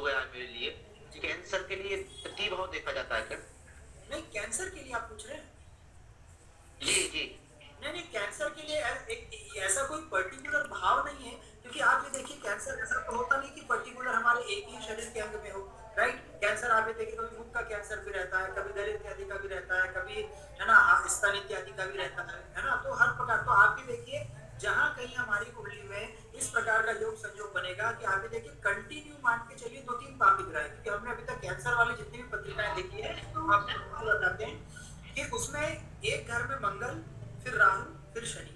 गया है मेरे लिए कि कैंसर के लिए तृतीय भाव देखा जाता है क्या? नहीं, कैंसर के लिए आप पूछ रहे हैं? जी जी। नहीं, कैंसर के लिए ऐसा कोई पर्टिकुलर भाव नहीं है, क्योंकि आप ये देखिए कैंसर ऐसा तो होता नहीं कि पर्टिकुलर हमारे एक ही शरीर के अंग में हो, राइट? कैंसर आप ये देखिए कभी मुख का कैंसर भी रहता है, कभी गले इत्यादि का भी रहता है, कभी है ना स्तन इत्यादि का भी रहता है ना? तो हर प्रकार, तो आप भी देखिए जहां कहीं हमारी कुंडली में इस प्रकार का योग संयोग बनेगा कि आप ये देखिए कंटिन्यू मान के चलिए 2-3 पापी ग्रह, क्योंकि हमने अभी तक कैंसर वाली जितनी भी पत्रिकाएं देखी है तो आपको बताते हैं कि उसमें एक घर में मंगल, फिर राहु, फिर शनि,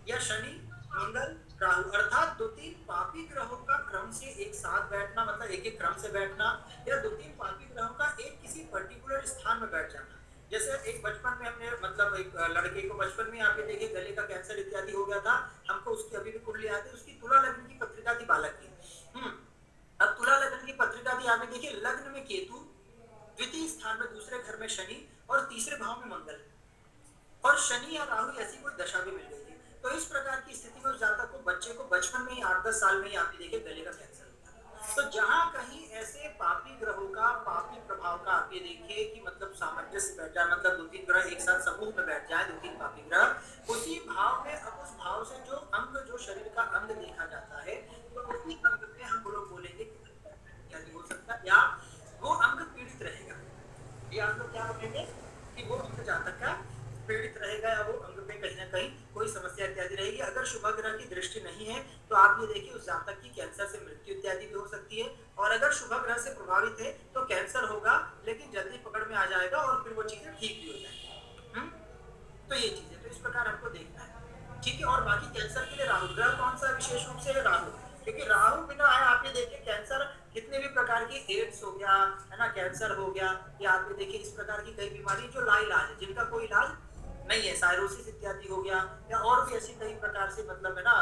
या शनि मंगल राहु, अर्थात 2-3 पापी ग्रहों का क्रम से एक साथ बैठना, मतलब एक एक क्रम से बैठना, या 2-3 पापी ग्रहों का एक किसी पर्टिकुलर स्थान में बैठ जाना। जैसे एक बचपन में हमने मतलब एक लड़के को बचपन में आप ये देखिए गले का कैंसर इत्यादि हो गया था, हमको उसकी अभी भी कुंडली आती है, उसकी तुला लग्न की पत्रिका थी बालक की। अब तुला लग्न की पत्रिका थी, आप देखिए लग्न में केतु, द्वितीय स्थान में दूसरे घर में शनि और तीसरे भाव में मंगल, और शनि या राहु ऐसी कोई दशा भी मिल गई थी। तो इस प्रकार की स्थिति में उस जातक को, बच्चे को बचपन में ही 8-10 साल में ही आप देखिए गले का कैंसर होता है। तो जहां कहीं ऐसे पापी ग्रहों का, पापी प्रभाव का आप ये देखिए कि मतलब सामंजस्य बैठ जाए, मतलब 2-3 ग्रह एक साथ समूह में बैठ जाए, 2-3 पापी ग्रह उसी भाव में, अब उस भाव से जो अंग, जो शरीर का अंग देखा जाता है, तो उसी अंग में हम लोग बोलेंगे क्या हो सकता है, या वो अंग पीड़ित रहेगा, या हम लोग क्या बोलेंगे कि वो अंग जातक का पीड़ित रहेगा, या वो अंग में कहीं ना कहीं कोई समस्या इत्यादि रहेगी। अगर शुभ ग्रह की दृष्टि नहीं है तो आप ये देखिए उस जातक की कैंसर से मृत्यु इत्यादि भी हो सकती है, और अगर शुभ ग्रह से प्रभावित है तो कैंसर होगा लेकिन जल्दी पकड़ में आ जाएगा और फिर वो चीजें ठीक भी हो जाएंगी। तो ये चीजें, तो इस प्रकार हमको देखना है, ठीक है। और बाकी कैंसर के लिए राहु ग्रह कौन सा विशेष रूप से है? राहु, क्योंकि राहु बिना है आप ये देखिए कैंसर कितने भी प्रकार की, एड्स हो गया है ना, कैंसर हो गया, या आप ये देखिए इस प्रकार की कई बीमारी जो लाइलाज है, जिनका कोई इलाज नहीं है, साइरोसिस इत्यादि हो गया, या और भी ऐसी कई प्रकार से मतलब है ना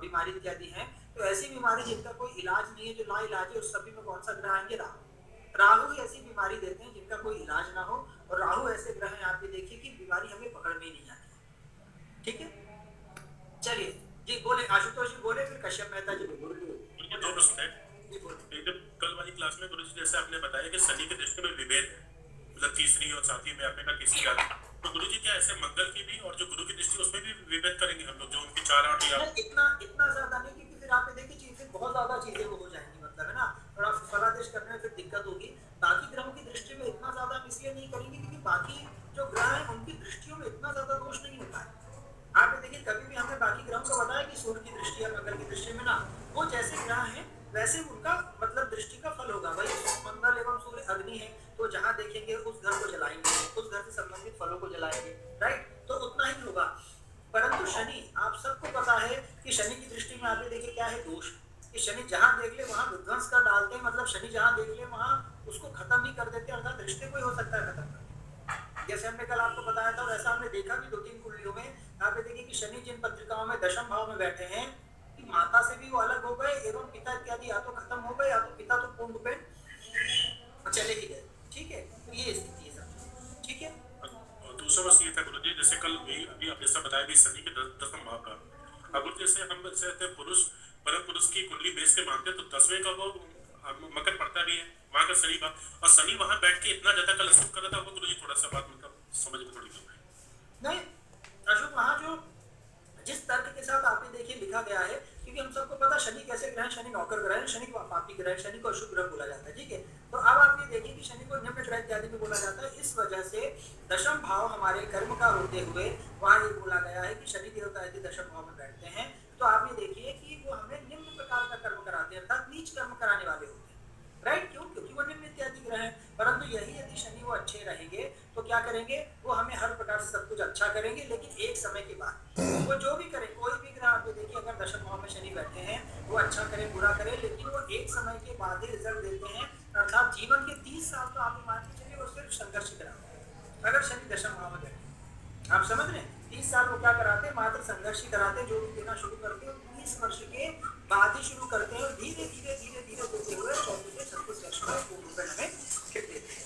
बीमारी इत्यादि है। तो ऐसी बीमारी जिनका कोई इलाज नहीं है, जो लाइलाज है, उस सभी में कौन सा ग्रह आएंगे? राहु। राहु ही ऐसी बीमारी देते हैं जिनका कोई इलाज ना हो, और राहु ऐसे ग्रह हैं आप ये देखिए कि बीमारी हमें पकड़ में नहीं आती है, ठीक है। चलिए जी, बोले आशुतोष जी, बोले, फिर कश्यप मेहता जी बोले। दो प्रश्न है। एकदम कल वाली क्लास में गुरुजी जैसे आपने बताया कि शनि की दृष्टि में विभेद है, मतलब तीसरी और सातवीं में आपने कहा किसी का, तो गुरुजी क्या ऐसे मंगल की भी और जो गुरु की दृष्टि उसमें भी विभेद करेंगे हम लोग, जो उनकी 4-8 या इतना ज्यादा नहीं, क्योंकि फिर आप देखिए चीजें बहुत ज्यादा चीजें वो हो जाएंगी, मतलब है ना, थोड़ा फलादेश करने में फिर दिक्कत होगी। बाकी ग्रहों की दृष्टि में इतना ज्यादा हम इसलिए नहीं करेंगे क्योंकि बाकी जो ग्रह है उनकी दृष्टियों में इतना ज्यादा दोष नहीं होता है। आप देखिए कभी भी हमने बाकी ग्रहों को बताया कि सूर्य की दृष्टि या मंगल की दृष्टि में ना, वो जैसे ग्रह है वैसे उनका मतलब दृष्टि का फल होगा। भाई मंगल एवं सूर्य अग्नि है, तो जहां देखेंगे उस घर को जलाएंगे, उस घर से संबंधित फलों को जलाएंगे, राइट? तो उतना ही होगा। परंतु शनि, आप सबको पता है कि शनि की दृष्टि में आप देखिए क्या है दोष, कि शनि जहां देख ले वहां विध्वंस कर डालते हैं, मतलब शनि जहां देख ले वहां उसको खत्म ही कर देते हैं, अर्थात रिश्ते को ही हो सकता है खत्म कर। जैसे हमने कल आपको बताया था, और ऐसा हमने देखा भी 2-3 कुंडलियों में, यहाँ पे देखिए कि शनि जिन पत्रिकाओं में दशम भाव में बैठे हैं, कि माता से भी वो अलग हो गए एवं पिता इत्यादि या तो खत्म हो गए, या तो पिता तो पूर्ण रूप में चले ही गए, ठीक है। तो ये स्थिति है सब, ठीक है। दूसरा बस ये था गुरुजी, जैसे कल अभी आप जैसा बताया कि शनि के 10वें भाव का, अब जैसे हम जैसे पुरुष परम पुरुष की कुंडली बेच के मानते हैं, तो 10वें का वो मकर पड़ता भी है, वहां का शनि भाव, और शनि वहां बैठ के इतना ज्यादा कल अशुभ कर रहा था, वो गुरुजी थोड़ा सा बात मतलब समझ में थोड़ी नहीं, अशुभ वहां जो जिस तर्क के साथ आपने देखिए लिखा गया है, क्योंकि हम सबको पता शनि कैसे ग्रह, शनि नौकर ग्रह है, शनि को पापी ग्रह, शनि को अशुभ ग्रह बोला जाता है, ठीक है। तो अब आप ये देखिए कि शनि को निम्न ग्रह इत्यादि में बोला जाता है, इस वजह से दशम भाव हमारे कर्म का होते हुए वहां ये बोला गया है कि शनि देवता यदि दशम भाव में बैठते हैं तो आप ये देखिए कि वो हमें निम्न प्रकार का कर्म कराते हैं, अर्थात नीच कर्म कराने वाले होते हैं, राइट? क्यों? क्योंकि वो निम्न इत्यादि ग्रह है। परंतु यही यदि शनि वो अच्छे रहेंगे तो क्या करेंगे, वो हमें हर प्रकार से सब कुछ अच्छा करेंगे, लेकिन एक समय के बाद वो जो भी करें, कोई भी ग्रह आप देखिए अगर दशम भाव में शनि बैठे हैं, वो अच्छा करे बुरा करे, लेकिन वो एक समय के बाद ही रिजल्ट देते हैं, अर्थात जीवन के 30 साल तो आप मान के चलिए वो सिर्फ संघर्ष कराते हैं। अगर शनि दशम भाव में बैठे, आप समझ रहे हैं, 30 साल वो क्या कराते हैं, मात्र संघर्ष ही कराते हैं। जो भी देना शुरू करते हैं 30 वर्ष के बाद ही शुरू करते हैं, और धीरे धीरे धीरे धीरे देते हुए 34 से 36 वर्ष में पूर्ण रूप में हमें फिर देते हैं।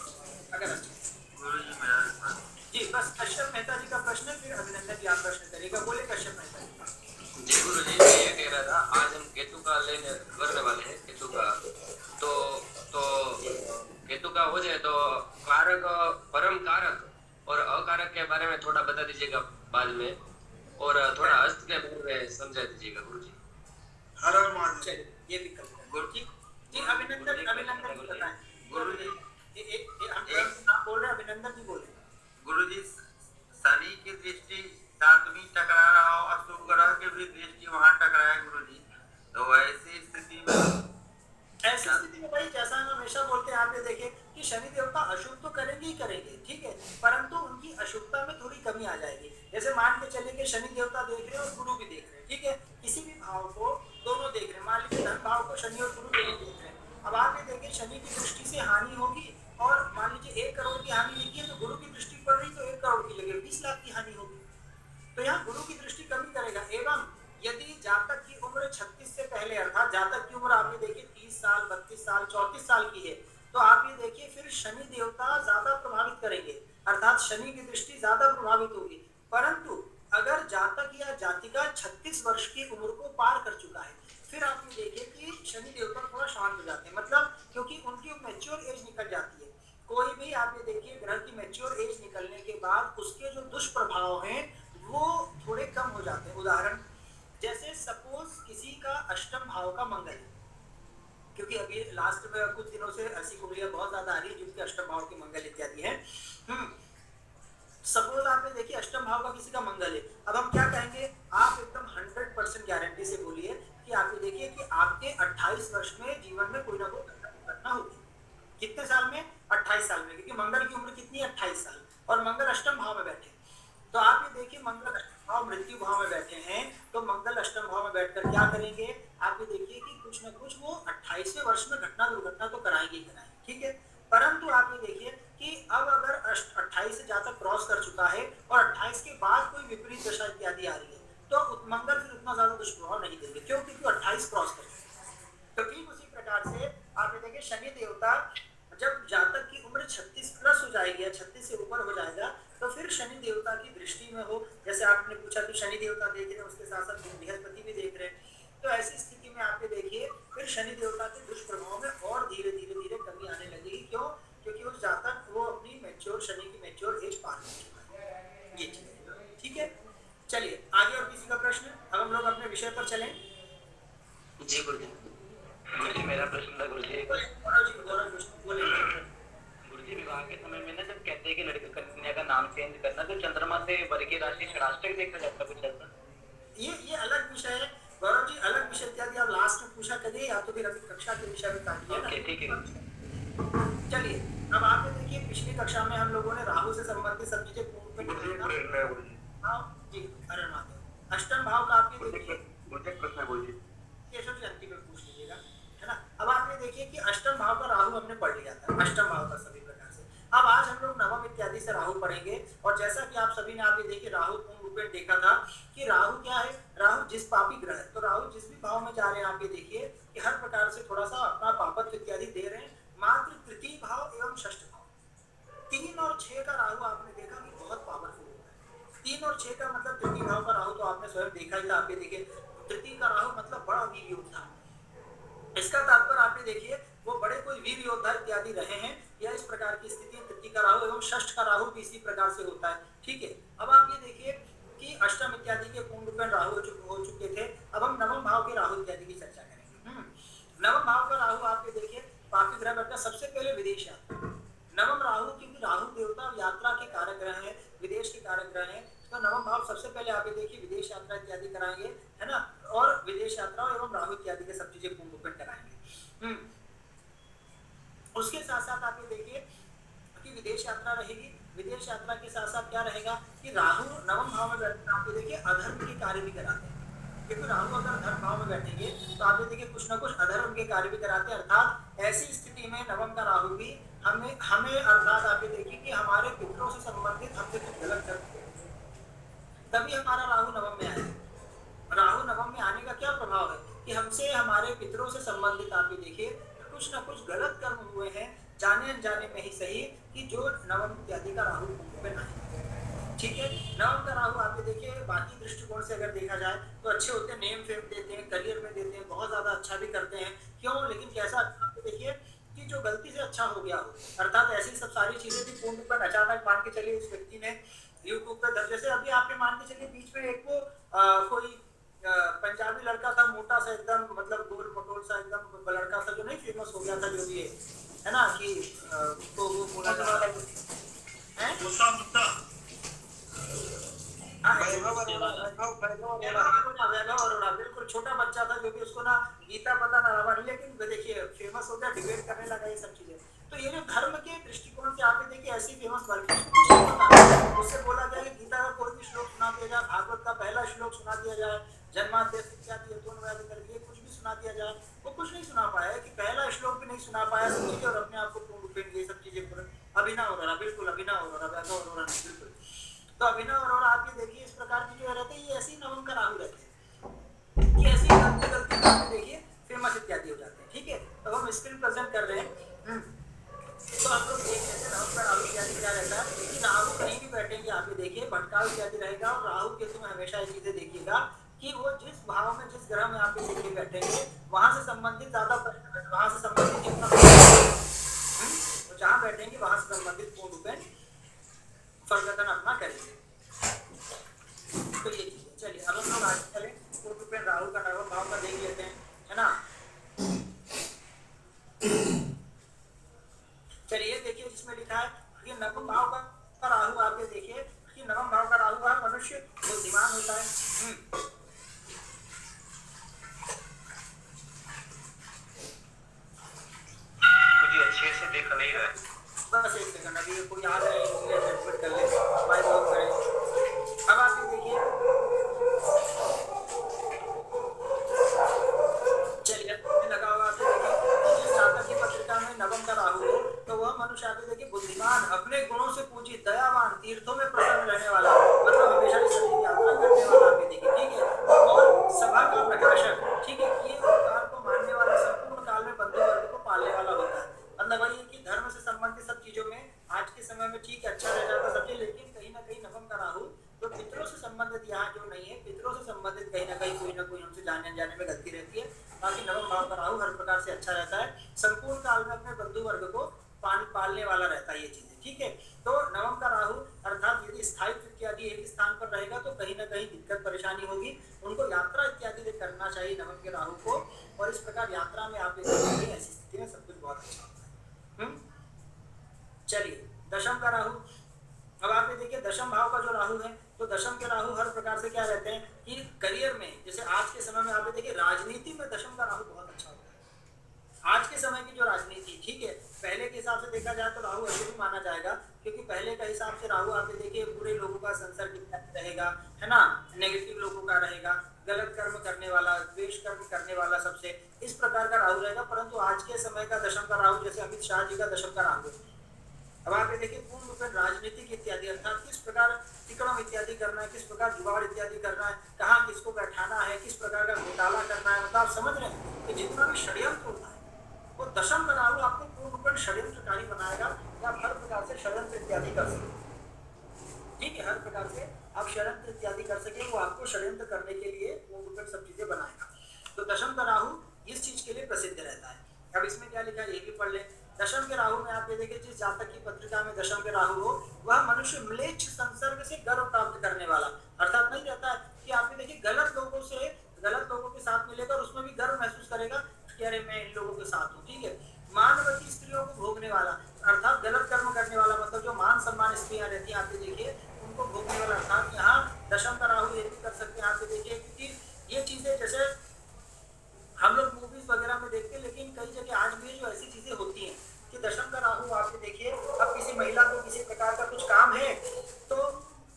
अगर जी, बस कश्यप मेहता जी का प्रश्न है, फिर अभिनंदन जी आप प्रश्न करिएगा। बोले कश्यप मेहता जी। जी गुरुजी, मैं ये कह रहा था, आज हम केतु का लेने करने वाले हैं, केतु का, तो का हो जाए तो कारक, परम कारक और अकारक के बारे में थोड़ा बता दीजिएगा बाद में, और थोड़ा हस्त के बारे में समझा दीजिएगा गुरुजी। हर हर महादेव। चलिए ये विकल्प है। गुरुजी जी अभिनंदन, अभिनंदन जी बताएं। गुरुजी आप बोल रहे हैं, अभिनंदन जी बोले। गुरुजी शनि की दृष्टि सातवीं टकरा रहा हो और शुभ ग्रह की भी दृष्टि वहां टकराए गुरुजी, तो ऐसी स्थिति में भाई जैसा हम हमेशा बोलते हैं, आप ये देखिए कि शनि देवता अशुभ तो करेंगे ही करेंगे, ठीक है, परंतु उनकी अशुभता में थोड़ी कमी आ जाएगी। जैसे मान के चले कि शनि देवता देख रहे हैं और गुरु भी देख रहे हैं, ठीक है, किसी भी भाव को दोनों देख रहे हैं, मान लीजिए धन भाव को शनि और गुरु दोनों देख रहे हैं। अब आप ये देखिए शनि की दृष्टि से हानि होगी, और मान लीजिए 1 करोड़ की हानि लिखी है तो गुरु की दृष्टि पड़ रही तो 1 करोड़ की जगह 20 लाख की हानि होगी। तो यहाँ गुरु की दृष्टि कमी करेगा। एवं यदि जातक की उम्र 36 से पहले, अर्थात जातक की उम्र आप ये देखिए 30 साल, 32 साल, 34 साल की है, तो आप ये देखिए फिर शनि देवता ज्यादा प्रभावित करेंगे, अर्थात शनि की दृष्टि ज्यादा प्रभावित होगी। परंतु अगर जातक या जातिका 36 वर्ष की उम्र को पार कर चुका है, फिर आप ये देखिए कि शनि देवता थोड़ा शांत हो जाते हैं, मतलब क्योंकि उनकी मैच्योर एज निकल जाती है। कोई भी आप ये देखिए ग्रह की मैच्योर एज निकलने के बाद उसके जो दुष्प्रभाव हैं वो थोड़े कम हो जाते हैं। उदाहरण जैसे सपोज किसी का अष्टम भाव का मंगल है, क्योंकि अभी लास्ट में कुछ दिनों से ऐसी कुंडलियां बहुत ज्यादा आ रही है जिनके अष्टम भाव के मंगल इत्यादि है। सपोज आप ये देखिए अष्टम भाव का किसी का मंगल है, अब हम क्या कहेंगे, आप एकदम 100% गारंटी से बोलिए कि आप ये देखिए कि आपके 28 वर्ष में जीवन में कोई ना कोई घटना होगी। कितने साल में? 28 साल में, क्योंकि मंगल की उम्र कितनी है? 28 साल, और मंगल अष्टम भाव में बैठे। तो आप ये देखिए मंगल अष्टम भाव मृत्यु भाव में बैठे हैं, तो मंगल अष्टम भाव में बैठकर क्या करेंगे, आप ये देखिए कि कुछ ना कुछ वो 28वें वर्ष में घटना दुर्घटना तो कराएंगे ही कराएंगे, ठीक है। परंतु आप ये देखिए कि अब अगर 28 से जातक क्रॉस कर चुका है और 28 के बाद कोई विपरीत दशा इत्यादि आ रही है, तो मंगल फिर उतना ज्यादा दुष्प्रभाव नहीं देंगे, क्यों? क्योंकि 28 क्रॉस कर चुके। तो ठीक उसी प्रकार से आप ये देखिए शनि देवता जब जातक की उम्र 36 प्लस हो जाएगी या 36 से ऊपर हो जाएगा, तो फिर शनि देवता की दृष्टि में हो, जैसे आपने पूछा कि शनि देवता देख रहे हैं, उसके साथ साथ बृहस्पति भी देख रहे हैं, तो ऐसी स्थिति में आप ये देखिए फिर शनि देवता के दुष्प्रभाव में और धीरे धीरे धीरे कमी आने लगेगी। क्यों? क्योंकि उस जातक वो अपनी मैच्योर शनि की मैच्योर एज पार कर चुका है। ये चीज है, ठीक है। चलिए आगे और किसी का प्रश्न? अब हम लोग अपने विषय पर चलें। जी गुरुजी। गुरुजी मेरा प्रश्न था गुरुजी, गुरुजी विवाह के समय में ना जब कहते हैं कि लड़के कन्या का नाम चेंज करना, तो चंद्रमा से वर की राशि षडाष्टक देखा जाता कुछ ऐसा? ये अलग विषय है गौरव जी, अलग विषय इत्यादि आप लास्ट में पूछा करिए, या तो फिर अभी कक्षा के विषय में काटिए ना। ठीक है। चलिए अब आप देखिए पिछली कक्षा में हम लोगों ने राहु से संबंधित सब चीजें अरे महादेव अष्टम भाव का आप ये देखिए केशव जी अंतिम में पूछ लीजिएगा, है ना। अब आप ये देखिए कि अष्टम भाव का राहु हमने पढ़ लिया था, अष्टम भाव का सभी प्रकार से। अब आज हम लोग नवम इत्यादि से राहु पढ़ेंगे, और जैसा कि आप सभी ने आप ये देखिए राहु पूर्ण रूप में देखा था कि राहु क्या है, राहु जिस पापी ग्रह है, तो राहु जिस भी भाव में जा रहे हैं आप ये देखिए कि हर प्रकार से थोड़ा सा अपना पापत्व इत्यादि दे रहे हैं। मात्र तृतीय भाव एवं षष्ठ भाव 3 और 6 का राहु आपने देखा कि बहुत पावरफुल होता है। 3 और 6 का मतलब तृतीय भाव का राहु तो आपने स्वयं देखा ही था। आप ये देखिए तृतीय का राहु मतलब बड़ा वीर योद्धा, इसका तात्पर्य आप ये देखिए वो बड़े कोई वीर योद्धा इत्यादि रहे हैं, या इस प्रकार की स्थिति तृतीय का राहु एवं षष्ठ का राहु भी इसी प्रकार से होता है, ठीक है। अब आप ये देखिए कि अष्टम इत्यादि के पूर्ण रूप में राहु हो चुके थे। अब हम नवम भाव के राहु इत्यादि की चर्चा करेंगे। नवम भाव का राहु आप ये देखिए पापी ग्रह बैठा, सबसे पहले विदेश यात्रा। नवम राहु, क्योंकि राहु देवता यात्रा के कारक ग्रह है, विदेश के कारक ग्रह है, तो नवम भाव सबसे पहले आप ये देखिए विदेश यात्रा इत्यादि कराएंगे, है ना, और विदेश यात्रा एवं राहु इत्यादि के सब चीजें पूर्ण रूप में कराएंगे। उसके साथ साथ आप ये देखिए कि विदेश यात्रा रहेगी, विदेश यात्रा के साथ साथ क्या रहेगा कि राहु नवम भाव में बैठकर आप ये देखिए अधर्म के कार्य भी कराते हैं, क्योंकि राहु अगर धर्म भाव में बैठेंगे तो आप ये देखिए कुछ ना कुछ अधर्म के कार्य भी कराते हैं। अर्थात ऐसी स्थिति में नवम का राहु भी हमें अर्थात आप ये देखिए कि हमारे पितरों से संबंधित हमसे कुछ गलत करते हैं, तभी हमारा राहु नवम में आया। राहु नवम में आने का क्या प्रभाव है कि हमसे हमारे पितरों से संबंधित आप ये देखिए कुछ ना कुछ गलत कर्म हुए हैं, जाने अनजाने में ही सही, कि जो नवम इत्यादि का राहु में नहीं, ठीक है। नवम का राहु आप ये देखिए बाकी दृष्टिकोण से अगर देखा जाए तो अच्छे होते हैं, नेम फेम देते हैं, करियर में देते हैं, बहुत ज्यादा अच्छा भी करते हैं। क्यों? लेकिन कैसा आप देखिए कि जो गलती से अच्छा हो गया हो, अर्थात ऐसी सब सारी चीजें भी पूर्ण पर अचानक मान के चलिए उस व्यक्ति ने यूट्यूब पे जैसे अभी आपने मान के चलिए बीच में एक वो कोई पंजाबी लड़का था, मोटा सा एकदम, मतलब गोल मटोल सा एकदम लड़का सा, जो नहीं फेमस हो गया था, जो भी है ना, कि तो वो बोला जा रहा है वैभव अरोड़ा, बिल्कुल छोटा बच्चा था जो कि उसको ना गीता पता ना रामायण, लेकिन देखिए फेमस हो गया, डिबेट करने लगा, ये सब चीजें। तो ये जो धर्म के दृष्टिकोण से आप देखिए ऐसी फेमस, बल्कि उससे बोला जाए कि गीता का कोई भी श्लोक सुना दिया जाए, भागवत का पहला श्लोक सुना दिया जाए, जन्माद्यस्य इत्यादि करके कुछ भी सुना दिया जाए, वो कुछ नहीं सुना पाया, कि पहला श्लोक भी नहीं सुना पाया सब चीजें, और अपने आप को पूर्ण रूपेण ये सब चीजें अभिनव अरोड़ा, बिल्कुल अभिनव अरोड़ा, वैभव अरोड़ा नहीं, बिल्कुल। तो अभिनव अरोड़ा आप ये देखिए इस प्रकार की जो रहते हैं, ये ऐसी नवम का राहु रहते हैं कि ऐसी गलती करके देखिए फेमस इत्यादि हो जाते हैं। ठीक है, तो हम स्क्रीन प्रेजेंट कर रहे हैं, तो आप लोग देख लेते हैं नवम का राहु इत्यादि क्या रहता है कि राहु कहीं भी बैठेंगे आप ये देखिए भटकाव इत्यादि रहेगा, और राहु केतु में हमेशा ये चीजें देखिएगा कि वो जिस भाव में जिस ग्रह में आप ये देखिए बैठेंगे, वहां से संबंधित ज्यादा, वहां से संबंधित जितना तो जहां बैठेंगे वहां से संबंधित पूर्ण रूपेण फलगतन अपना करेंगे। तो ये चीजें, चलिए अब हम लोग आगे चले, पूर्ण रूपेण राहु का नवम भाव का देख लेते हैं, है ना। चलिए देखिए जिसमें लिखा है कि नवम भाव का राहु, आप ये देखिए कि नवम भाव का राहु है, मनुष्य बुद्धिमान होता है। मुझे अच्छे से देख नहीं रहा है, बस एक सेकंड, अभी कोई आ रहा है, एडमिट कर ले, माइक ऑन करें। अब आप ये देखिए, चलिए लगा हुआ आप देखिए जिस जातक की पत्रिका में नवम का राहु हो, तो वह मनुष्य आप देखिए बुद्धिमान, अपने गुणों से पूजित, दयावान, तीर्थों में प्रसन्न रहने वाला, मतलब हमेशा इस यात्रा करने वाला आप ये देखिए, ठीक है, और सभा का प्रकाशक, ठीक है, ये उपकार को मानने वाला, संपूर्ण काल में बंधु वर्ग को पालने वाला होता है। मतलब वही है कि धर्म से संबंधित सब चीजों में आज के समय में ठीक अच्छा रह जाता सबसे, लेकिन कहीं ना कहीं नवम का राहु तो पितरों से संबंधित यहाँ जो नहीं है, पितरों से संबंधित कहीं ना कोई हमसे जाने जाने में गलती रहती है। बाकी नवम भाव का राहु हर प्रकार से अच्छा रहता है, संपूर्ण काल में अपने बंधु वर्ग को पालने वाला रहता है, ये चीजें, ठीक है। तो नवम का राहु अर्थात यदि स्थायित्व इत्यादि एक स्थान पर रहेगा तो कहीं ना कहीं दिक्कत परेशानी होगी, उनको यात्रा इत्यादि करना चाहिए नवम के राहु को, और इस प्रकार यात्रा में आप देखेंगे ऐसी स्थिति में सब कुछ बहुत अच्छा होता है। चलिए दशम का राहु, अब आप ये देखिए दशम भाव का जो राहु है, तो दशम के राहु हर प्रकार से क्या रहते हैं कि करियर में, जैसे आज के समय में आप देखिए राजनीति में दशम का राहु बहुत अच्छा होता है। आज के समय की जो राजनीति, ठीक है, पहले के हिसाब से देखा जाए तो राहु ऐसे भी माना जाएगा, क्योंकि पहले का हिसाब से राहु आप देखिए बुरे लोगों का संसर्ग रहेगा, है ना, नेगेटिव लोगों का रहेगा, गलत कर्म करने वाला, द्वेष कर्म करने वाला, सबसे इस प्रकार का राहु रहेगा। परंतु आज के समय का दशम का राहु, जैसे अमित शाह जी का दशम का राहु है, अब आप ये देखिए पूर्ण रूप में राजनीतिक इत्यादि, अर्थात किस प्रकार तिकड़म इत्यादि करना है, किस प्रकार जुगाड़ इत्यादि करना है, कहाँ किसको बैठाना है, किस प्रकार का घोटाला करना है, मतलब आप समझ रहे हैं कि जितना भी षड्यंत्र होता है वो दशम का राहु आपको पूर्ण रूप में षड्यंत्रकारी बनाएगा, कि आप हर प्रकार से षड्यंत्र इत्यादि कर सकें, ठीक है, हर प्रकार से आप षड्यंत्र इत्यादि कर सके, वो आपको षड्यंत्र करने के लिए पूर्ण रूप में सब चीजें बनाएगा। तो दशम का राहु इस चीज के लिए प्रसिद्ध रहता है। अब इसमें क्या लिखा है ये भी पढ़ ले। दशम के राहु में आप ये देखिए जिस जातक की पत्रिका में दशम के राहु हो, वह मनुष्य म्लेच्छ संसर्ग से गर्व प्राप्त करने वाला, अर्थात नहीं रहता है कि आप ये देखिए गलत लोगों के साथ मिलेगा और उसमें भी गर्व महसूस करेगा कि अरे मैं इन लोगों के साथ हूँ, ठीक है। मानवती स्त्रियों को भोगने वाला, अर्थात गलत कर्म करने वाला, मतलब जो मान सम्मान स्त्रियां रहती हैं आप ये देखिए उनको भोगने वाला, अर्थात यहाँ दशम का राहु ये भी कर सकते हैं आप ये देखिए, क्योंकि ये चीजें जैसे हम लोग मूवीज वगैरह में देखते हैं, लेकिन कई जगह आज भी जो ऐसी चीजें होती हैं कि दशम का राहु आप ये देखिए, अब किसी महिला को किसी प्रकार का कुछ काम है तो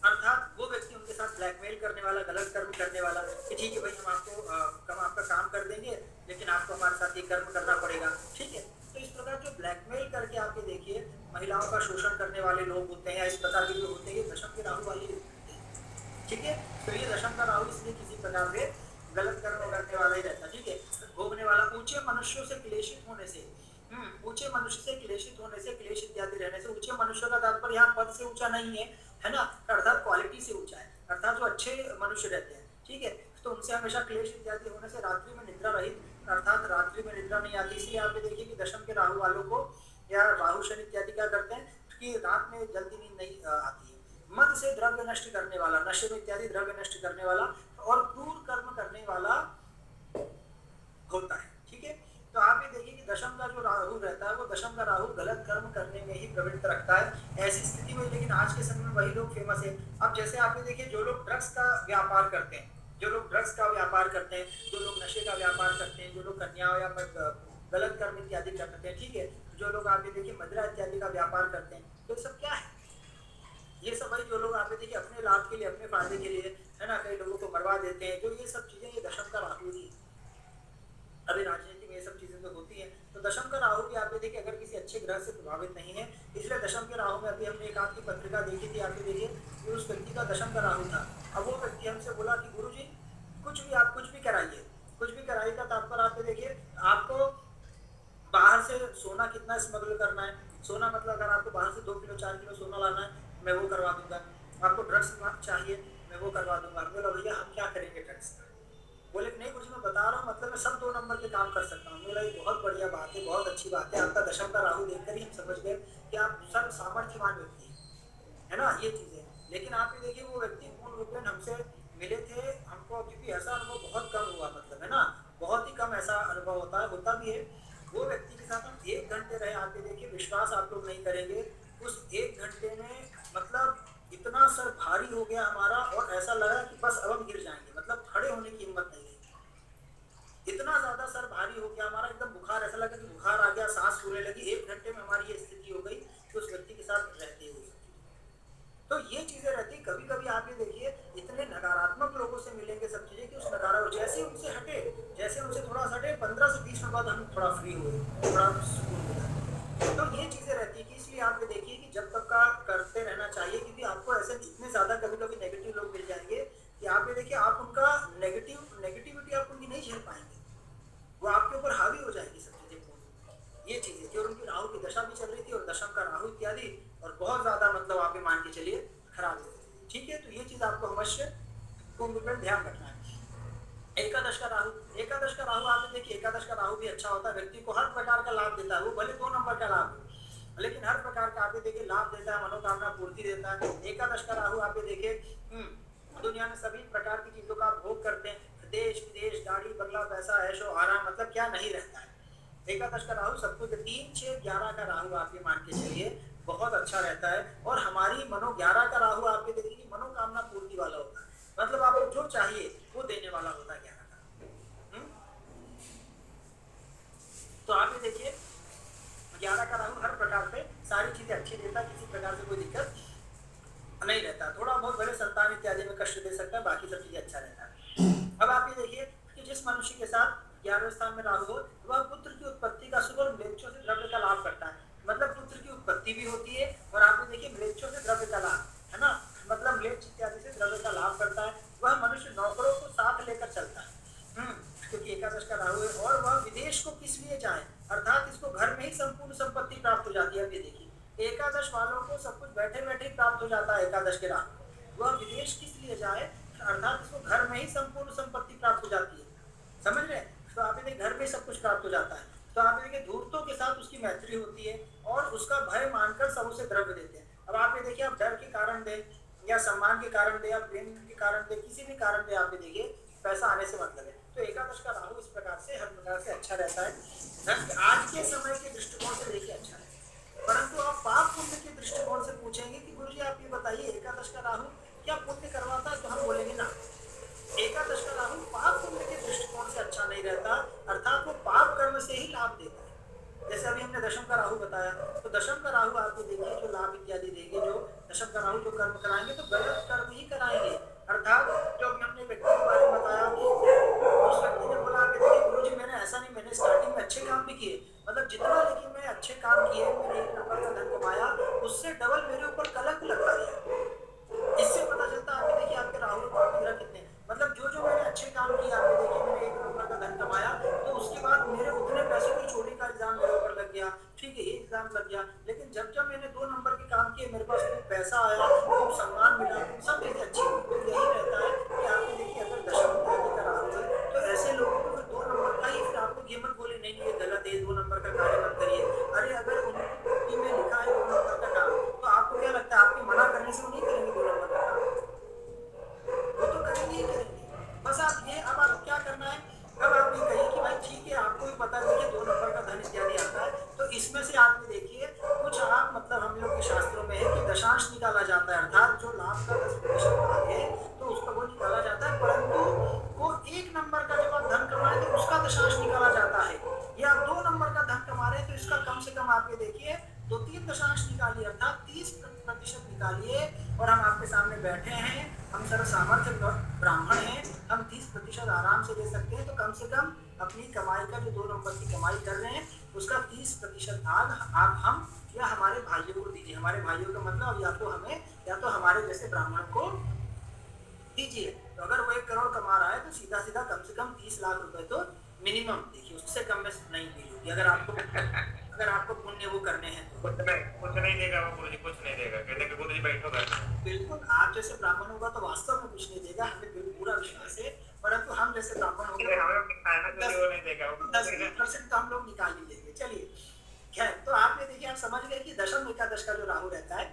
अर्थात वो व्यक्ति उनके साथ ब्लैकमेल करने वाला, गलत कर्म करने वाला, कि ठीक है भाई हम आपको आपका काम कर देंगे लेकिन आपको हमारे साथ ये कर्म करना पड़ेगा, ठीक है। तो इस प्रकार जो ब्लैकमेल करके आप ये देखिए महिलाओं का शोषण करने वाले लोग होते हैं, इस प्रकार के जो होते हैं ये दशम के राहु वाले होते हैं, ठीक है। तो ये दशम का राहु इसलिए किसी प्रकार से गलत कर्म करने वाला ही रहता है, ठीक है, भोगने वाला। ऊंचे मनुष्यों से क्लेशित होने से, ऊंचे मनुष्य से क्लेशित होने से, क्लेश इत्यादि रहने से, ऊंचे मनुष्य का तात्पर्य यहाँ पद से ऊंचा नहीं है ना, अर्थात क्वालिटी से ऊंचा है, अर्थात जो अच्छे मनुष्य रहते हैं, ठीक है, तो उनसे हमेशा क्लेश इत्यादि होने से, रात्रि में निद्रा रहित अर्थात रात्रि में निद्रा नहीं आती। इसलिए आप ये देखिए कि दशम के राहु वालों को या राहु शनि इत्यादि क्या करते हैं कि रात में जल्दी नींद नहीं आती है। मद से द्रव्य नष्ट करने वाला, नशे में इत्यादि द्रव्य नष्ट करने वाला और क्रूर कर्म करने वाला होता है। ठीक है, तो आप ये देखिए कि दशम का जो राहु रहता है वो दशम का राहु गलत कर्म करने में ही प्रवृत्त रखता है। ऐसी स्थिति में लेकिन आज के समय में वही लोग फेमस है। अब जैसे आप ये देखिए जो लोग ड्रग्स का व्यापार करते हैं, जो लोग ड्रग्स का व्यापार करते हैं, जो लोग नशे का व्यापार करते हैं, जो लोग कन्याओं या गलत कर्म इत्यादि करते हैं, ठीक है, जो लोग आप ये देखिए मदिरा इत्यादि का व्यापार करते हैं, तो ये सब क्या है? ये सब वही जो लोग आप ये देखिए अपने लाभ के लिए, अपने फायदे के लिए, है ना, कई लोगों को मरवा देते हैं। जो ये सब चीजें ये दशम का राहु ही है। अभी राजनीति में ये सब चीजें तो होती हैं। तो दशम का राहु भी आप ये देखिए अगर किसी अच्छे ग्रह से प्रभावित नहीं है, इसलिए दशम के राहु में अभी हमने एक आपकी पत्रिका देखी थी, आप ये देखिए कि उस व्यक्ति का दशम का राहु था। अब वो व्यक्ति हमसे बोला कि गुरुजी कुछ भी आप कुछ भी कराइए, कुछ भी कराइए का तात्पर्य आप ये देखिए आपको बाहर से सोना कितना स्मगल करना है। सोना मतलब अगर आपको बाहर से 2 किलो 4 किलो सोना लाना है, मैं वो करवा दूंगा। आपको ड्रग्स चाहिए, मैं वो करवा दूंगा। बोला भैया हम क्या करेंगे ड्रग्स का? बोले नहीं कुछ मैं बता रहा हूँ, मतलब मैं सब 2 नंबर के काम कर सकता हूँ। बोला ये बहुत बढ़िया बात है, बहुत अच्छी बात है। आपका दशम का राहु देखकर ही हम समझ गए कि आप सर्व सामर्थ्यवान व्यक्ति है ना, ये चीजें। लेकिन आप ये देखिए वो व्यक्ति पूर्ण रूप में हमसे मिले थे, हमको क्योंकि ऐसा अनुभव बहुत कम हुआ, मतलब है ना, बहुत ही कम ऐसा अनुभव होता है, होता भी है। वो व्यक्ति के साथ हम 1 घंटे रहे, आप ये देखिए विश्वास आप लोग नहीं करेंगे, उस 1 घंटे में मतलब इतना सर भारी हो गया हमारा और ऐसा लगा कि बस अब हम गिर जाएंगे, मतलब खड़े होने की हिम्मत नहीं रही। इतना ज्यादा सर भारी हो गया हमारा, एकदम बुखार, ऐसा लगा कि बुखार आ गया, सांस फूलने लगी। 1 घंटे में हमारी ये स्थिति हो गई कि उस व्यक्ति के साथ रहते हुए। तो ये चीजें रहती, कभी कभी आप ये देखिए इतने नकारात्मक लोगों से मिलेंगे सब चीजें कि उस नकारात्मक जैसे उनसे हटे, जैसे उनसे थोड़ा हटे, 15 से 20 मिनट बाद हम थोड़ा फ्री हुए, थोड़ा सुकून मिला। तो ये चीजें रहती है कि इसलिए आप ये देखिए कि जब तक का करते रहना चाहिए, क्योंकि आपको ऐसे इतने ज्यादा कभी कभी नेगेटिव लोग मिल जाएंगे कि आप ये देखिए आप उनका नेगेटिविटी आप उनकी नहीं झेल पाएंगे, वो आपके ऊपर हावी हो जाएगी सब चीजें। ये चीजें कि उनकी राहु की दशा भी चल रही थी और दशम का राहु इत्यादि, और बहुत ज्यादा मतलब आप मान के चलिए खराब है। ठीक है, तो ये चीज आपको अवश्य ध्यान रखना है। एकादश का राहु, एकादश का राहु आप देखिए, एकादश का राहु भी अच्छा होता है, व्यक्ति को हर प्रकार का लाभ देता है। वो भले 2 नंबर का लाभ हो, लेकिन हर प्रकार का आप देखिए लाभ देता है, मनोकामना पूर्ति देता है। एकादश का राहु आप देखिए दुनिया में सभी प्रकार की चीजों का भोग करते हैं, देश विदेश, गाड़ी बंगला, पैसा, ऐशो आराम, मतलब क्या नहीं रहता है। एकादश का राहु सब कुछ 3, 6, 11 का राहु आप ये मान के चलिए बहुत अच्छा रहता है। और हमारी 11 का राहु आप ये देखिए मनोकामना पूर्ति वाला होता है, मतलब आपको जो चाहिए वो देने वाला होता है 11 का। तो आप ये देखिए 11 का राहु हर प्रकार से सारी चीजें अच्छी देता है, किसी प्रकार से कोई दिक्कत नहीं रहता। थोड़ा बहुत भले संतान इत्यादि में कष्ट दे सकता है, बाकी सब चीजें अच्छा रहता है। अब आप ये देखिए कि जिस मनुष्य के साथ 11वें स्थान में राहु हो, वह पुत्र की उत्पत्ति का सुख और म्लेच्छों से द्रव्य का लाभ करता है। मतलब पुत्र की उत्पत्ति भी होती है और आप ये देखिए म्लेच्छों से द्रव्य का लाभ, है ना, मतलब म्लेच्छ इत्यादि से द्रव्य का लाभ करता है। वह मनुष्य नौकरों को साथ लेकर चलता है, क्योंकि एकादश का राहु है। और वह विदेश को किस लिए जाए, अर्थात इसको घर में ही संपूर्ण संपत्ति प्राप्त हो जाती है। अब ये देखिए एकादश वालों को सब कुछ बैठे बैठे प्राप्त हो जाता है एकादश के राहु। वह विदेश किस लिए जाए, अर्थात इसको घर में ही संपूर्ण संपत्ति प्राप्त हो जाती है, समझ रहे हैं। तो आप देखिए घर में सब कुछ प्राप्त हो जाता है। तो आप देखिए धूर्तों के साथ उसकी मैत्री होती है और उसका भय मानकर सब उसे द्रव्य देते हैं। अब आप ये देखिए आप डर के कारण दे या सम्मान के कारण दे या प्रेम के कारण दे, किसी भी कारण दे, आप ये देखिए पैसा आने से मतलब है। तो एकादश का राहु इस प्रकार से हर प्रकार से अच्छा रहता है। आज के समय के दृष्टिकोण से देखिए अच्छा है, परंतु आप पाप पुण्य के दृष्टिकोण से पूछेंगे कि गुरुजी आप ये बताइए एकादश का राहु क्या पुण्य करवाता है, तो हम बोलेंगे ना, एकादश का राहु पाप पुण्य के दृष्टिकोण से अच्छा नहीं रहता, अर्थात वो पाप कर्म से ही लाभ देता है। जैसे अभी हमने दशम का राहु बताया, तो दशम का राहु आपको देखिए जो लाभ इत्यादि देंगे, जो दशम का राहु जो कर्म कराएंगे तो गलत कर्म ही कराएंगे। अर्थात जो अभी हमने व्यक्ति के बारे में बताया, उस व्यक्ति ने बोला कि देखिए गुरुजी मैंने ऐसा नहीं, मैंने स्टार्टिंग में अच्छे काम भी किए, मतलब जितना लेकिन मैं अच्छे काम किए, मैंने 1 नंबर का धन कमाया, उससे डबल मेरे ऊपर कलंक लगता गया। इससे पता चलता है आप देखिए आपके राहु और ग्रह कितने, मतलब जो मैंने अच्छे काम किए, आप देखिए मैंने 1 नंबर का धन कमाया, तो उसके बाद मेरे उतने पैसे की चोरी का इल्जाम मेरे ऊपर लग गया, ठीक है, ये इल्जाम लग गया। लेकिन जब मैंने 2 नंबर के काम किए, मेरे पास खूब पैसा आया, खूब सम्मान मिला, सब चीजें अच्छी हुई। तो यही रहता है कि आप देखिए अगर दशम इत्यादि का राहु है तो ऐसे लोगों को 2 नंबर का ही फिर आपको जाते हैं 2 नंबर का कार्य मत करिए। अरे अगर उनकी कुंडली में लिखा है 2 नंबर का काम, तो आपको क्या लगता है आपके मना करने से वो नहीं करेंगे 2 नंबर का काम? वो तो करेंगे ही करेंगे। बस आप ये, अब आप क्या करना है, अब आप ये कहिए कि भाई ठीक है, आपको भी पता है देखिए 2 नंबर का धन इत्यादि आता है, तो इसमें से आप ये देखिए कुछ आप मतलब हम लोग के शास्त्रों में है कि दशांश निकाला जाता है, अर्थात जो लाभ का 10% भाग है तो उसका वो निकाला जाता है, परंतु वो 1 नंबर का जब आप धन कमाए तो उसका दशांश निकाला जाता है, या 2 नंबर का धन कमा रहे हैं तो इसका कम से कम आप ये देखिए 2-3 दशांश निकालिए, अर्थात 30% निकालिए। और हम आपके सामने बैठे हैं, हम सर्व सामर्थ्य ब्राह्मण हैं, हम 30% आराम से दे सकते हैं, तो कम से कम अपनी कमाई का जो 2 नंबर की कमाई कर रहे हैं उसका 30% भाग आप हम या हमारे भाइयों को दीजिए। हमारे भाइयों का मतलब या तो हमें या तो हमारे जैसे ब्राह्मण को दीजिए। तो अगर वो 1 करोड़ कमा रहा है तो सीधा सीधा कम से कम 30 लाख रुपए तो मिनिमम देखिए, उससे कम में नहीं दी होगी अगर आपको पुण्य वो करने हैं तो। कुछ नहीं देगा वो गुरुजी, कुछ नहीं देगा। कहते कि गुरुजी बैठो घर। बिल्कुल, आप जैसे ब्राह्मण होगा तो वास्तव में कुछ नहीं देगा, हमें बिल्कुल पूरा विश्वास है, परंतु हम जैसे ब्राह्मण होंगे हमें वो नहीं देगा। 10% तो हम लोग निकाल ही लेंगे। चलिए खैर, तो आपने देखिए आप समझ गए कि दशम एकादश का जो राहु रहता है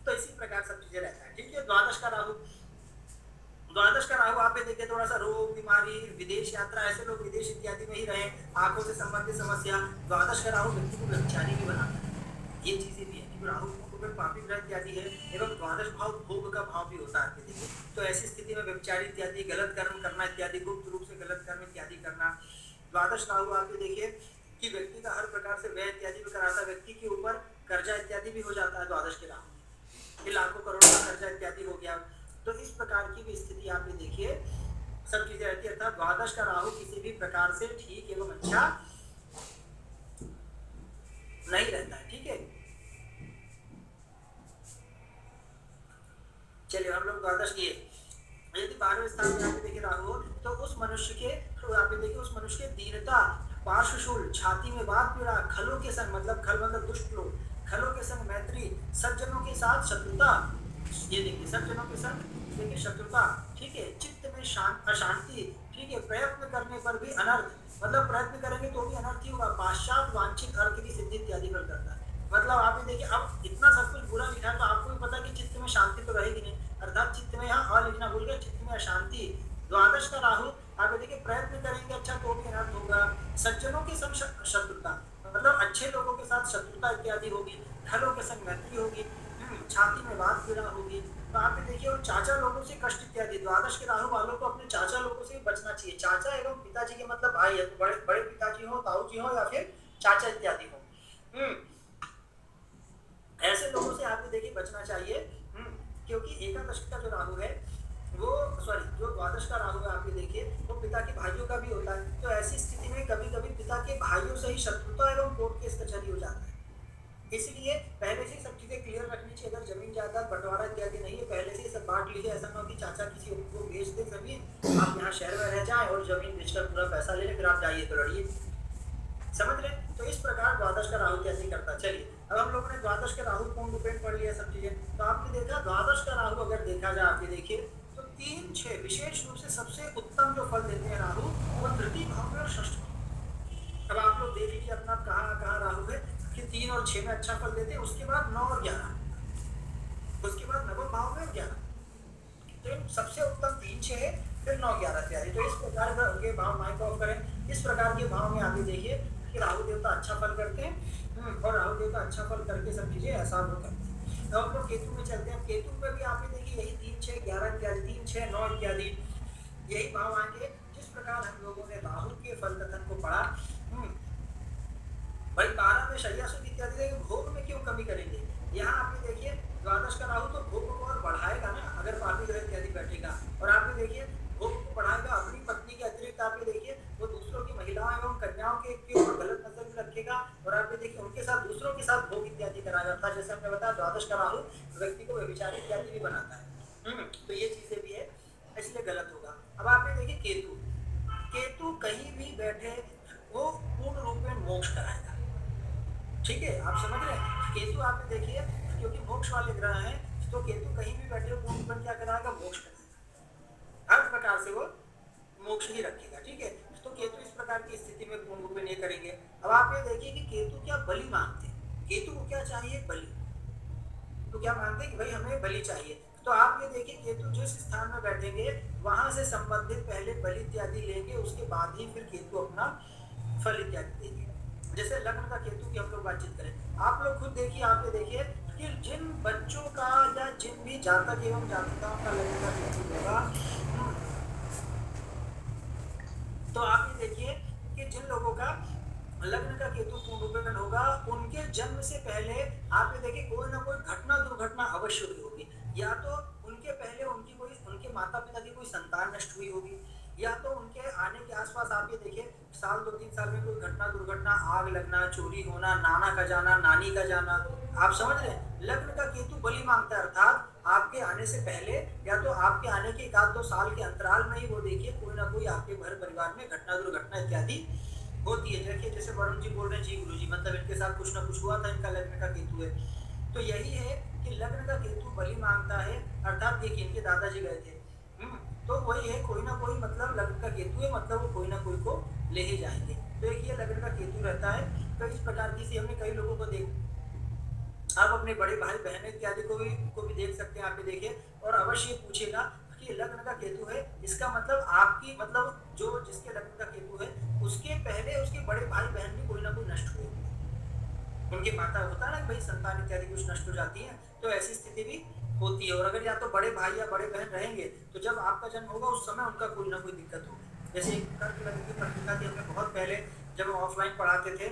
तो इसी प्रकार सब चीजें रहता है। ठीक है, द्वादश का राहु आप देखिए थोड़ा सा रोग, बीमारी, विदेश यात्रा, ऐसे लोग विदेश इत्यादि में ही रहे, आंखों से संबंधित समस्या। द्वादश का राहु व्यक्ति को व्यभिचारी भी बनाता है, ये चीजें भी है क्योंकि राहु में पापी ग्रह इत्यादि है, एवं द्वादश भाव भोग का भाव भी होता है देखिए। तो ऐसी स्थिति में व्यभिचारी इत्यादि, गलत कर्म करना इत्यादि, गुप्त रूप से गलत कर्म इत्यादि करना। द्वादश राहु आप देखिए कि व्यक्ति का हर प्रकार से व्यय इत्यादि भी कराता है, व्यक्ति के ऊपर कर्जा इत्यादि भी हो जाता है द्वादश के राहु, लाखों करोड़ों का कर्जा इत्यादि हो गया। तो इस प्रकार की भी स्थिति आप देखिए सब चीजें रहती है, अर्थात द्वादश का राहु किसी भी प्रकार से ठीक एवं अच्छा नहीं रहता है। ठीक है, चलिए हम लोग द्वादश किए। यदि 12वें स्थान में आप देखिए राहु तो उस मनुष्य के आप देखिए उस मनुष्य के दीनता, पार्श्वशूल, छाती में वात पीड़ा, खलों के संग मतलब खल मतलब दुष्ट लोग, खलों के संग मैत्री, सज्जनों के साथ शत्रुता, ये देखिए सज्जनों के संग देखिए शत्रुता। ठीक है, चित्त में अशांति। ठीक है, प्रयत्न करने पर भी अनर्थ, मतलब प्रयत्न करेंगे तो भी अनर्थ ही होगा। पाश्चात वांछित अर्थ की सिद्धि इत्यादि पर करता है, मतलब आप ये देखिए अब इतना सब कुछ बुरा लिखा है तो आपको भी पता है कि चित्त में शांति तो रहेगी नहीं, अर्थात चित्त में यहाँ अ लिखना भूल गए, चित्त में अशांति। द्वादश का राहु आप देखिए प्रयत्न करेंगे अच्छा तो भी अनर्थ होगा। सज्जनों के संग शत्रुता, मतलब अच्छे लोगों के साथ शत्रुता इत्यादि होगी। खलों के संग मैत्री होगी, छाती में वात पीड़ा होगी। तो आप देखिए और चाचा लोगों से कष्ट इत्यादि। द्वादश के राहु वालों को अपने चाचा लोगों से बचना चाहिए। चाचा एवं पिताजी के मतलब भाई है, तो बड़े बड़े पिताजी हो, ताऊ जी हो या फिर चाचा इत्यादि हो, ऐसे लोगों से आप देखिए बचना चाहिए। क्योंकि एकादश का जो राहु है वो जो द्वादश का राहु है आप ये देखिए वो पिता के भाइयों का भी होता है। तो ऐसी स्थिति में कभी कभी पिता के भाइयों से ही शत्रुता एवं कोर्ट केस कचहरी हो जाता है। इसलिए पहले से सब चीजें क्लियर रखनी चाहिए। अगर जमीन जायदाद बंटवारा इत्यादि नहीं है पहले से ही सब बांट लीजिए। ऐसा ना हो कि चाचा किसी को बेच दे जमीन, आप यहाँ शहर में रह जाए और जमीन बेचकर पूरा पैसा ले लें, फिर आप जाइए तो लड़िए। समझ रहे? तो इस प्रकार द्वादश का राहु कैसे करता। चलिए अब हम लोगों ने द्वादश के राहु पूर्ण रूपेण पढ़ लिया सब चीजें। तो आपने देखा द्वादश का राहु अगर देखा जाए आप देखिए तो 3-6 विशेष रूप से सबसे उत्तम जो फल देते हैं राहु वो तृतीय भाव में और षष्ठ भाव। अब आप लोग देख लीजिए अपना कहाँ राहु है कि 3 और 6 में अच्छा फल देते हैं, उसके बाद 9 और 11, उसके बाद नवम भाव में 11। तो सबसे उत्तम 3-6 है, फिर 9-11 तैयारी। तो इस प्रकार के भाव माइक ऑफ करें। इस प्रकार के भाव में आगे देखिए कि राहु देवता अच्छा फल करते हैं और राहु देवता अच्छा फल करके सब चीजें ऐसा वो करते हैं। तो हम लोग केतु में चलते हैं। केतु में भी आप देखिए यही 3-6-11 इत्यादि, 3-6-9 इत्यादि यही भाव आएंगे। जिस प्रकार हम लोगों ने राहु के फल कथन को पढ़ा, भाई 12 में शय्यासुख इत्यादि देंगे, भोग में क्यों कमी करेंगे। यहाँ आप देखिए द्वादश का राहु तो भोग को और बढ़ाएगा ना अगर पापी ग्रह इत्यादि बैठेगा, और आप देखिए भोग को बढ़ाएगा। अपनी पत्नी के अतिरिक्त आप देखिए वो दूसरों की महिलाओं एवं कन्याओं के ऊपर गलत नजर भी रखेगा, और आप देखिए उनके साथ दूसरों के साथ भोग इत्यादि करा जाता है। जैसे हमने बताया द्वादश का राहु व्यक्ति को व्यभिचारी इत्यादि भी बनाता है। तो ये चीजें भी है, इसलिए गलत होगा। अब आप देखिए केतु कहीं भी बैठे वो पूर्ण रूप में मोक्ष कराएगा। ठीक है, आप समझ रहे हैं। केतु आप देखिए क्योंकि मोक्ष वाले ग्रह हैं तो केतु कहीं भी बैठे पूर्ण रूप में क्या कराएगा, मोक्ष कराएगा। हर प्रकार से वो मोक्ष ही रखेगा। ठीक है, तो केतु इस प्रकार प्रकार की स्थिति में पूर्ण रूप में ये करेंगे। अब आप ये देखिए कि केतु क्या बलि मांगते हैं, केतु को क्या चाहिए, बलि। तो क्या मानते हैं कि भाई हमें बलि चाहिए। तो आप ये देखिए केतु जिस स्थान में बैठेंगे वहां से संबंधित पहले बलि इत्यादि लेंगे, उसके बाद ही फिर केतु अपना फल इत्यादि देंगे। जैसे लग्न का केतु की हम लोग बातचीत करें, आप लोग खुद देखिए, आप ये देखिए कि जिन बच्चों का या जिन भी जातक एवं जातिकाओं का लग्न का केतु होगा, तो आप ये देखिए कि जिन लोगों का लग्न का केतु पूर्ण रूप में होगा, उनके जन्म से पहले आप ये देखिए कोई ना कोई घटना दुर्घटना अवश्य हुई होगी। या तो उनके पहले उनके माता पिता की कोई संतान नष्ट हुई होगी, या तो उनके आने के आसपास आप ये देखिए साल 2-3 साल में कोई घटना दुर्घटना, आग लगना, चोरी होना, नाना का जाना, नानी का जाना। आप समझ रहे हैं, लग्न का केतु बलि मांगता है, अर्थात आपके आने से पहले या तो आपके आने के 1-2 साल के अंतराल में ही वो देखिए कोई ना कोई आपके घर परिवार में घटना दुर्घटना इत्यादि होती है। देखिए जैसे वरुण जी बोल रहे हैं, जी गुरु जी, मतलब इनके साथ कुछ ना कुछ हुआ था, इनका लग्न का केतु है। तो यही है कि लग्न का केतु बलि मांगता है, अर्थात देखिए इनके दादाजी गए थे, तो वही है, कोई ना कोई मतलब लग्न का केतु है, मतलब वो कोई ना कोई को ले ही जाएंगे। तो एक ये लग्न का केतु रहता है। तो इस प्रकार की से हमने कई लोगों को देख, आप अपने बड़े भाई बहन इत्यादि को भी देख सकते हैं। आप ये देखिए और अवश्य ये पूछेगा कि लग्न का केतु है, इसका मतलब आपकी मतलब जो जिसके लग्न का केतु है उसके पहले उसके बड़े भाई बहन भी कोई ना कोई नष्ट हुए, उनके माता होता है ना भाई संतान इत्यादि कुछ नष्ट हो जाती है, तो ऐसी स्थिति भी होती है। और अगर या तो बड़े भाई या बड़े बहन रहेंगे तो जब आपका जन्म होगा उस समय उनका कोई ना कोई दिक्कत होगी। जैसे एक कर्क लग्न की पत्रिका थी, हमने बहुत पहले जब हम ऑफलाइन पढ़ाते थे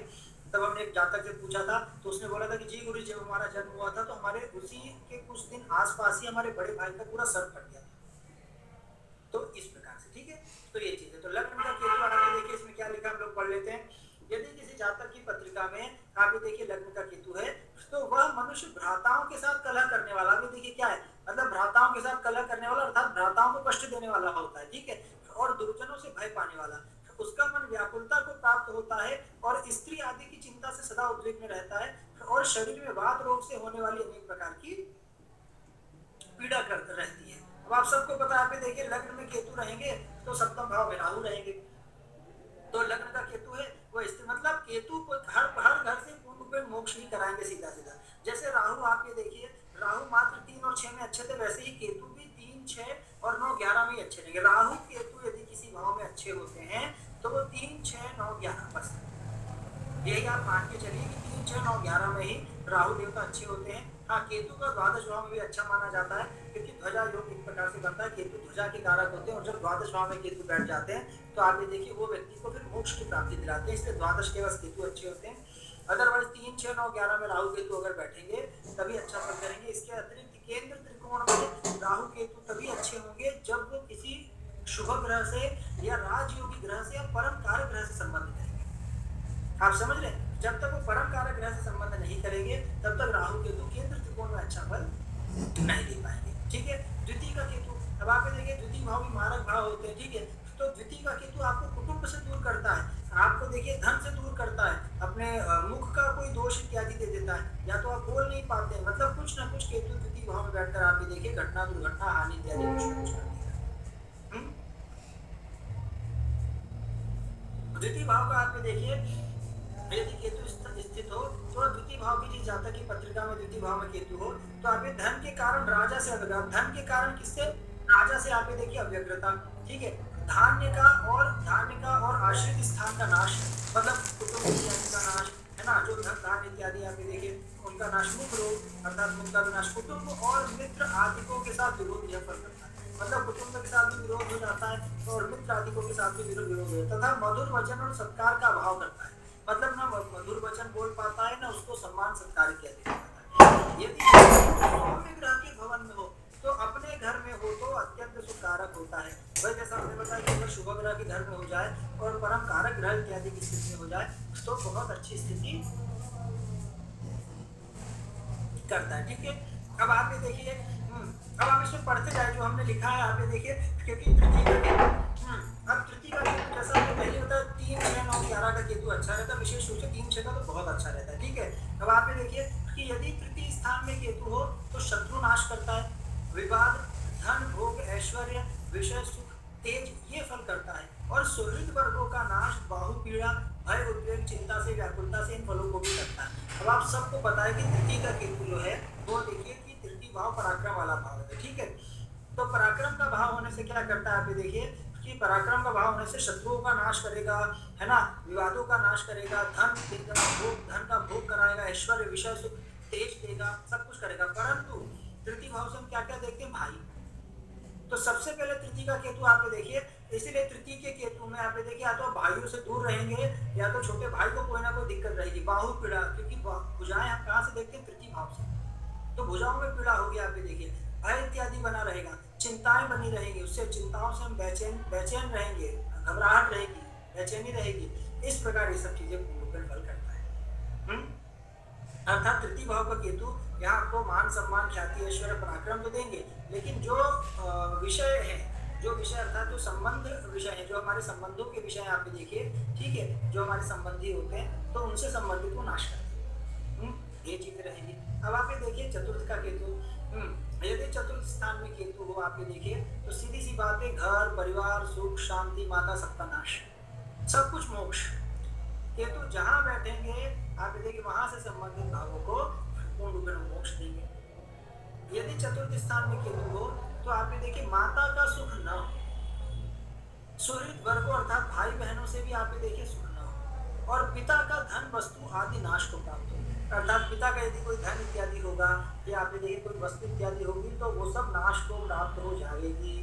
तब हमने एक जातक से पूछा था, तो उसने बोला था कि जी गुरु, जब हमारा जन्म हुआ था तो हमारे उसी के कुछ दिन आसपास ही हमारे बड़े भाई का पूरा सर फट गया था। तो इस प्रकार से, ठीक है, तो ये चीज है। तो लग्न का केतु आगे देखिए इसमें क्या लिखा, हम लोग पढ़ लेते हैं। यदि किसी जातक की पत्रिका में आप ये देखिए लग्न का केतु है, तो वह मनुष्य भ्राताओं के साथ कलह करने वाला, भी देखिए क्या है, मतलब भ्राताओं के साथ कलह करने वाला, अर्थात भ्राताओं को कष्ट देने वाला होता है, ठीक है, और दुर्जनों से भय पाने वाला। उसका मन व्याकुलता को प्राप्त होता है और स्त्री आदि की चिंता से सदा उद्विग्न में रहता है, और शरीर में वात रोग से होने वाली अनेक प्रकार की पीड़ा करते रहती है। अब आप सबको पता है, देखिए लग्न में केतु रहेंगे तो सप्तम भाव में राहु रहेंगे। तो लग्न का केतु है वो मतलब केतु को हर घर से पूर्ण रूप में मोक्ष नहीं कराएंगे सीधा सीधा। जैसे राहु, आप ये देखिए राहु मात्र 3 और 6 में अच्छे थे, वैसे ही केतु भी 3, 6 और 9, 11 में अच्छे रहेंगे। राहु केतु यदि किसी भाव में अच्छे होते हैं तो वो 3, 6, 9, 11 बस यही आप मान के चलिए कि 3, 6, 9, 11 में ही राहु देवता अच्छे होते हैं। हाँ, केतु का द्वादश भाव में भी अच्छा माना जाता है, क्योंकि ध्वजा योग एक प्रकार से बनता है, केतु ध्वजा के कारक होते हैं, और जब द्वादश भाव में केतु बैठ जाते हैं तो आप ये देखिए वो व्यक्ति को फिर मोक्ष की प्राप्ति दिलाते हैं, इसलिए द्वादश के बस केतु अच्छे होते हैं। अदरवाइज 3, 6, 9, 11 में राहु केतु अगर बैठेंगे तभी अच्छा फल करेंगे। इसके अतिरिक्त केंद्र त्रिकोण में राहु केतु तभी अच्छे होंगे जब वो किसी शुभ ग्रह से या राजयोगी ग्रह से या परम कारक ग्रह से संबंधित रहेंगे। आप समझ रहे हैं, जब तक वो परम कारक ग्रह से संबंध नहीं करेंगे तब तक राहु केतु केंद्र त्रिकोण में अच्छा फल नहीं दे पाएंगे, ठीक है। द्वितीय का केतु, अब आप देखिए द्वितीय भाव भी मारक भाव होते हैं, ठीक है। तो द्वितीय का केतु आपको कुटुंब से दूर करता है, आपको देखिए धन से दूर करता है, अपने मुख का कोई दोष इत्यादि दे देता है, या तो आप बोल नहीं पाते हैं, मतलब कुछ ना कुछ केतु द्वितीय भाव में बैठकर आप ये देखिए घटना दुर्घटना हानि इत्यादि कुछ ना कुछ कर देगा। द्वितीय भाव का आप देखिए यदि केतु स्थित हो तो द्वितीय भाव की जिस जातक की पत्रिका में द्वितीय भाव में केतु हो तो आप धन के कारण राजा से अवज्ञा, धन के कारण किससे, राजा से आप देखिए अव्यग्रता, ठीक है। धान्य का और आश्रित स्थान का नाश, मतलब कुटुंब इत्यादि का नाश है ना, जो धन धान्य इत्यादि आप देखिए उनका नाश, मुख रोग अर्थात मुख का विनाश, कुटुंब और मित्र आदिकों के साथ विरोध यह फल करता है, मतलब कुटुंब के साथ भी विरोध हो जाता है और मित्र आदिकों के साथ भी विरोध हो जाता है, तथा मधुर वचन और सत्कार का अभाव करता है, मतलब ना मधुर वचन बोल पाता है ना उसको सम्मान सत्कार किया जाता है। यदि सौम्य ग्रह के भवन में हो तो अपने घर में हो तो अत्यंत सुखकारक होता है। वही जैसा हमने बताया कि अगर शुभ ग्रह के घर में हो जाए और परम कारक ग्रह इत्यादि की स्थिति में हो जाए तो बहुत अच्छी स्थिति करता है, ठीक है। अब आप ये देखिए, अब हम इसमें पढ़ते जाए जो हमने लिखा है, आप ये देखिए, क्योंकि तृतीय का केतु, अब तृतीय का केतु जैसा हमने पहले बताया 3, 6, 9, 11 का केतु अच्छा रहता है, विशेष रूप से 3, 6 का तो बहुत अच्छा रहता है, ठीक है। अब आप ये देखिए कि यदि तृतीय स्थान में केतु हो तो शत्रु नाश करता है, विवाद, धन, भोग, ऐश्वर्य, विषय, सुख, तेज ये फल करता है, और सुहृद वर्गों का नाश बाहु पीड़ा भय उद्वेग चिंता से व्याकुलता से इन फलों को भी करता है। अब आप सबको पता है कि तृतीय का केतु जो है वो देखिए कि तृतीय भाव पराक्रम वाला भाव है, ठीक है। तो पराक्रम का भाव होने से क्या करता है, आप ये देखिए कि पराक्रम का भाव होने से शत्रुओं का नाश करेगा, है ना, विवादों का नाश करेगा, धन देगा, भोग धन का भोग कराएगा, ऐश्वर्य विषय सुख तेज देगा, सब कुछ करेगा। परंतु तृतीय भाव से हम क्या क्या देखते हैं, भाई। तो सबसे पहले तृतीय का केतु आप देखिए, इसीलिए तृतीय के केतु में आप देखिए या तो भाइयों से दूर रहेंगे या तो छोटे भाई को कोई ना कोई दिक्कत रहेगी, बाहु पीड़ा, क्योंकि भुजाएं हम कहाँ से देखते हैं, तृतीय भाव से। तो भुजाओं में पीड़ा होगी, आप देखिए भय इत्यादि बना रहेगा, चिंताएं बनी रहेंगी, उससे चिंताओं से हम बेचैन रहेंगे, घबराहट रहेगी, बेचैनी रहेगी। इस प्रकार ये सब चीजें पूर्वकल फल करता है। अर्थात तृतीय भाव का केतु यहाँ आपको मान सम्मान ख्याति ऐश्वर्य पराक्रम तो देंगे, लेकिन जो विषय है, जो विषय अर्थात जो संबंध विषय है, जो हमारे संबंधों के विषय आप देखिए, ठीक है, जो हमारे संबंधी होते हैं तो उनसे संबंधित वो नाश करते हैं, ये चीजें रहेंगी। अब आप ये देखिए चतुर्थ का केतु, यदि चतुर्थ स्थान में केतु हो आप ये देखिए तो सीधी सी बात है, घर परिवार सुख शांति माता सबका नाश, सब कुछ मोक्ष। केतु जहां बैठेंगे आप देखिए वहां से संबंधित भावों को पूर्ण रूप में मोक्ष देंगे। यदि चतुर्थ स्थान में केतु हो तो आप ये देखिए माता का सुख न हो, सुहृद वर्ग अर्थात भाई बहनों से भी आप ये देखिए सुख न हो, और पिता का धन वस्तु आदि नाश को प्राप्त हो, अर्थात पिता का यदि कोई धन इत्यादि होगा या आप ये देखिए कोई वस्तु इत्यादि होगी तो वो सब नाश को प्राप्त हो जाएगी।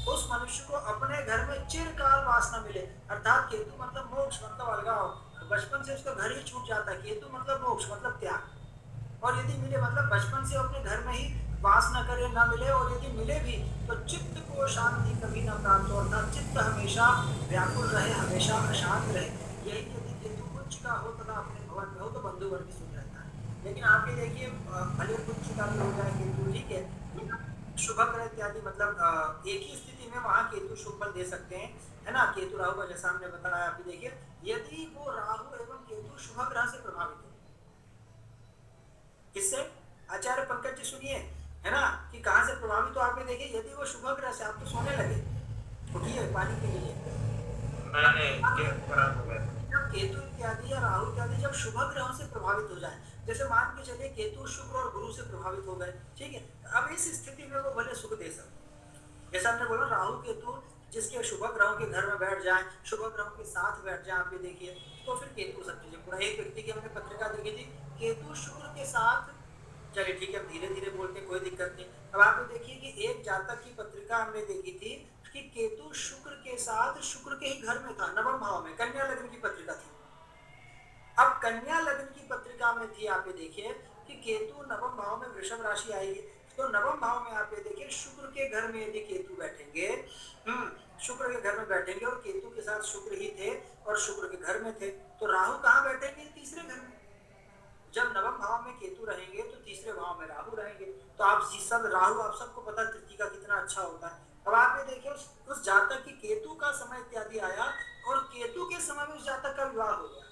उस मनुष्य को अपने घर में चिरकाल वास न मिले, अर्थात केतु मतलब मोक्ष मतलब अलगाव, बचपन से उसका घर ही छूट जाता है, केतु मतलब मोक्ष मतलब त्याग। और यदि मिले मतलब बचपन से अपने घर में ही वास न करे, न मिले, और यदि मिले भी तो चित्त को शांति कभी न प्राप्त हो, अर्थात चित्त हमेशा व्याकुल रहे, हमेशा अशांत रहे। यही यदि केतु उच्च का हो तथा अपने भवन में हो तो बंधु वर्ग सुख रहता है। लेकिन आप ये देखिए भले उच्च का भी हो जाए केतु, ठीक है, शुभ ग्रह इत्यादि मतलब एक ही स्थिति में वहां केतु शुभ फल दे सकते हैं, है ना। केतु राहु का जैसा हमने बताया, आप देखिए यदि वो राहु एवं केतु शुभ ग्रह से प्रभावित हो, किससे, आचार्य पंकज जी सुनिए, है ना, कि कहां से प्रभावित हो। आप देखिए यदि वो शुभ ग्रह से, आप तो सोने लगे, उठिए पानी के लिए, जब केतु इत्यादि या राहु इत्यादि जब शुभ ग्रहों से प्रभावित हो जाए, जैसे मान के चलिए केतु शुक्र और गुरु से प्रभावित हो गए, ठीक है, अब इस स्थिति में वो भले सुख दे सकते, जैसा हमने बोला राहु केतु जिसके शुभ ग्रहों के घर में बैठ जाए, शुभ ग्रहों के साथ बैठ जाए, आप ये देखिए तो फिर केतु सब चीजें पूरा। एक व्यक्ति की हमने पत्रिका देखी थी, केतु शुक्र के साथ, चलिए ठीक है, धीरे धीरे बोलते कोई दिक्कत नहीं। अब आप देखिए कि एक जातक की पत्रिका हमने देखी थी कि केतु शुक्र के साथ, शुक्र के ही घर में था, नवम भाव में, कन्या लग्न की पत्रिका थी। अब कन्या लग्न की पत्रिका में थी, आप ये देखिए कि केतु नवम भाव में वृषभ राशि आएगी, तो नवम भाव में आप ये देखिए शुक्र के घर में यदि केतु बैठेंगे, शुक्र के घर में बैठेंगे और केतु के साथ शुक्र ही थे और शुक्र के घर में थे, तो राहु कहाँ बैठेंगे, तीसरे घर में। जब नवम भाव में केतु रहेंगे तो तीसरे भाव में राहु रहेंगे, तो आप सब राहु, आप सबको पता तृतीय का कितना अच्छा होता है। अब आप ये देखिए उस जातक की केतु का समय इत्यादि आया और केतु के समय में उस जातक का विवाह हो गया।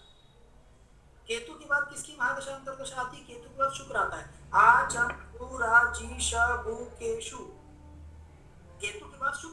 केतु की बात किसकी महादशा अंतर्दशा आती है, केतु के बाद शुक्र आता है, केतु के बाद शुक्र